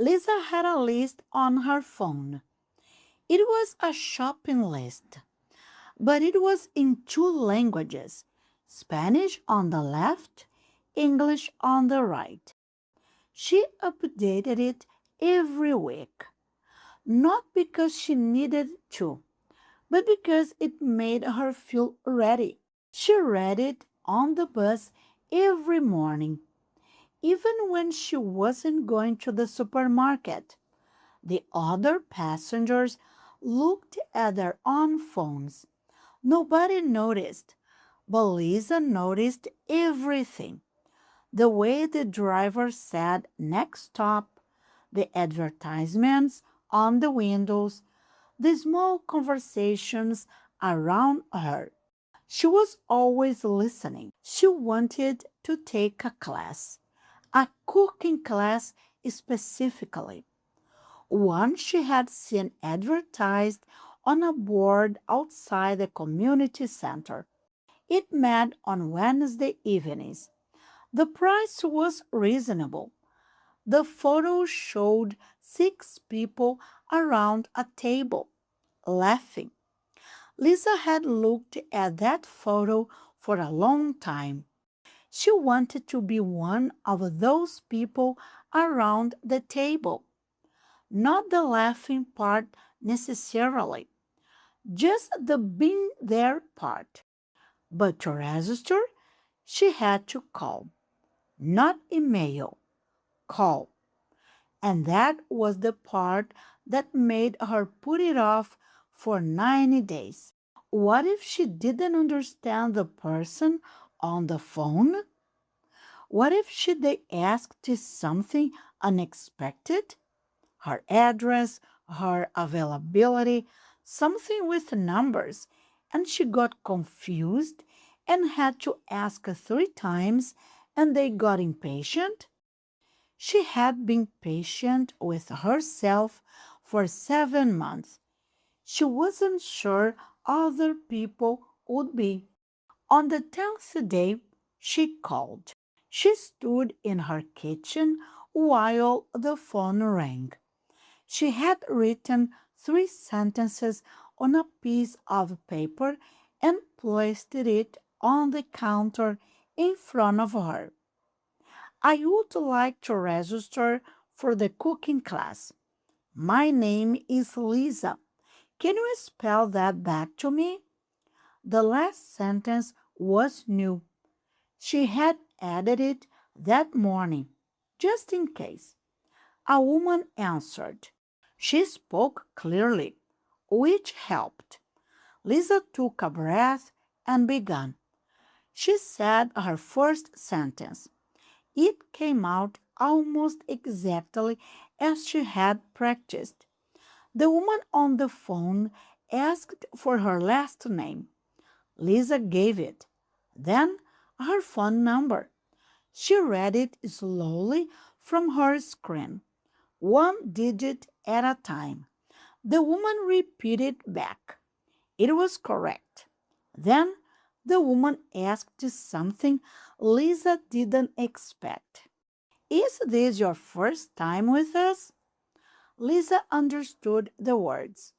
Lisa had a list on her phone. It was a shopping list, but it was in two languages, Spanish on the left, English on the right. She updated it every week, not because she needed to, but because it made her feel ready. She read it on the bus every morning, even when she wasn't going to the supermarket. The other passengers looked at their own phones. Nobody noticed, but Lisa noticed everything. The way the driver said next stop, the advertisements on the windows, the small conversations around her. She was always listening. She wanted to take a class, a cooking class specifically, one she had seen advertised on a board outside the community center. It met on Wednesday evenings. The price was reasonable. The photo showed 6 people around a table, laughing. Lisa had looked at that photo for a long time. She wanted to be one of those people around the table, not the laughing part necessarily, just the being there part. But to register, she had to call, not email, call. And that was the part that made her put it off for 90 days. What if she didn't understand the person on the phone? What if they asked something unexpected? Her address, her availability, something with numbers, and she got confused and had to ask 3 times, and they got impatient? She had been patient with herself for 7 months. She wasn't sure other people would be. On the 10th day, she called. She stood in her kitchen while the phone rang. She had written 3 sentences on a piece of paper and placed it on the counter in front of her. I would like to register for the cooking class. My name is Lisa. Can you spell that back to me? The last sentence was new. She had added it that morning, just in case. A woman answered. She spoke clearly, which helped. Lisa took a breath and began. She said her first sentence. It came out almost exactly as she had practiced. The woman on the phone asked for her last name. Lisa gave it. Then her phone number. She read it slowly from her screen, one digit at a time. The woman repeated back. It was correct. Then the woman asked something Lisa didn't expect. Is this your first time with us? Lisa understood the words,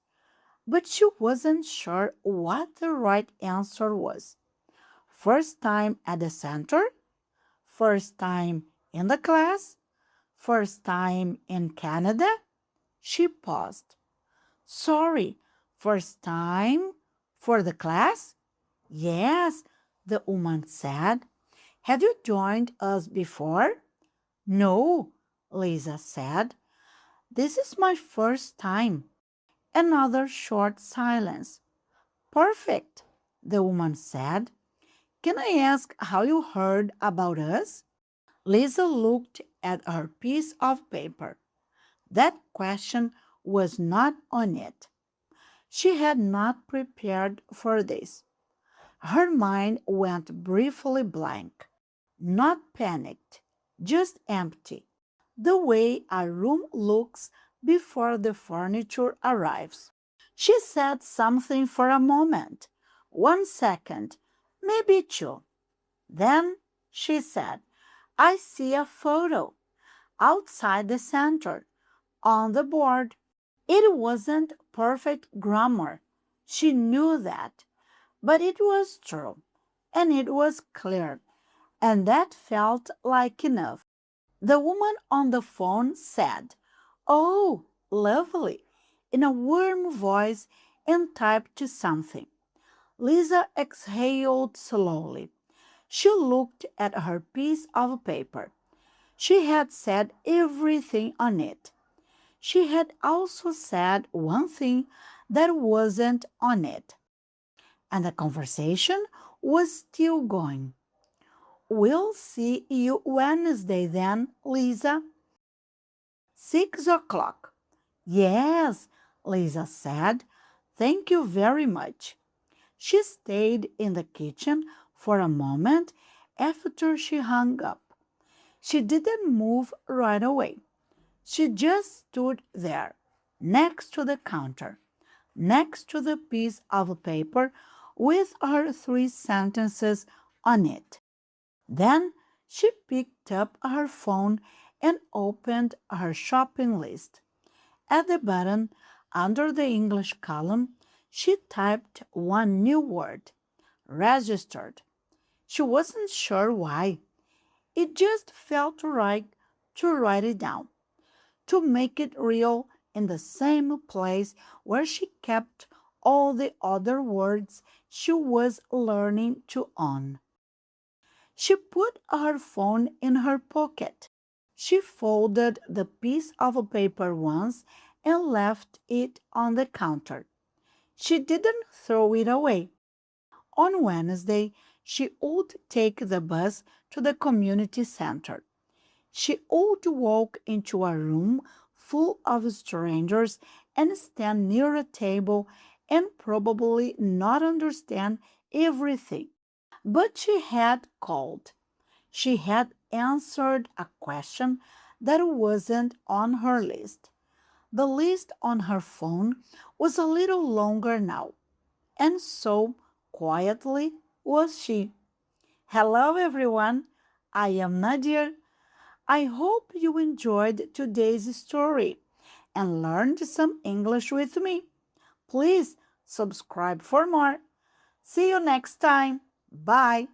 but she wasn't sure what the right answer was. First time at the center? First time in the class? First time in Canada? She paused. Sorry, first time for the class? Yes, the woman said. Have you joined us before? No, Lisa said. This is my first time. Another short silence. Perfect, the woman said. Can I ask how you heard about us? Lisa looked at her piece of paper. That question was not on it. She had not prepared for this. Her mind went briefly blank, not panicked, just empty, the way a room looks before the furniture arrives. She said something for a moment, 1 second, maybe 2. Then she said, I see a photo outside the center. on the board. It wasn't perfect grammar. She knew that, but it was true, and it was clear, and that felt like enough. The woman on the phone said, "Oh, lovely," in a warm voice and typed something. Lisa exhaled slowly. She looked at her piece of paper. She had said everything on it. She had also said one thing that wasn't on it. And the conversation was still going. "We'll see you Wednesday then, Lisa." 6 o'clock. "Yes," Lisa said. "Thank you very much." She stayed in the kitchen for a moment after she hung up. She didn't move right away. She just stood there, next to the counter, next to the piece of paper with her 3 sentences on it. Then she picked up her phone and opened her shopping list. At the bottom, under the English column, she typed one new word: registered. She wasn't sure why. It just felt right to write it down, to make it real in the same place where she kept all the other words she was learning to own. She put her phone in her pocket. She folded the piece of paper once and left it on the counter. She didn't throw it away. On Wednesday, she would take the bus to the community center. She would walk into a room full of strangers and stand near a table and probably not understand everything. But she had called. She had answered a question that wasn't on her list. The list on her phone was a little longer now, and so quietly was she. Hello, everyone. I am Nadir. I hope you enjoyed today's story and learned some English with me. Please subscribe for more. See you next time. Bye.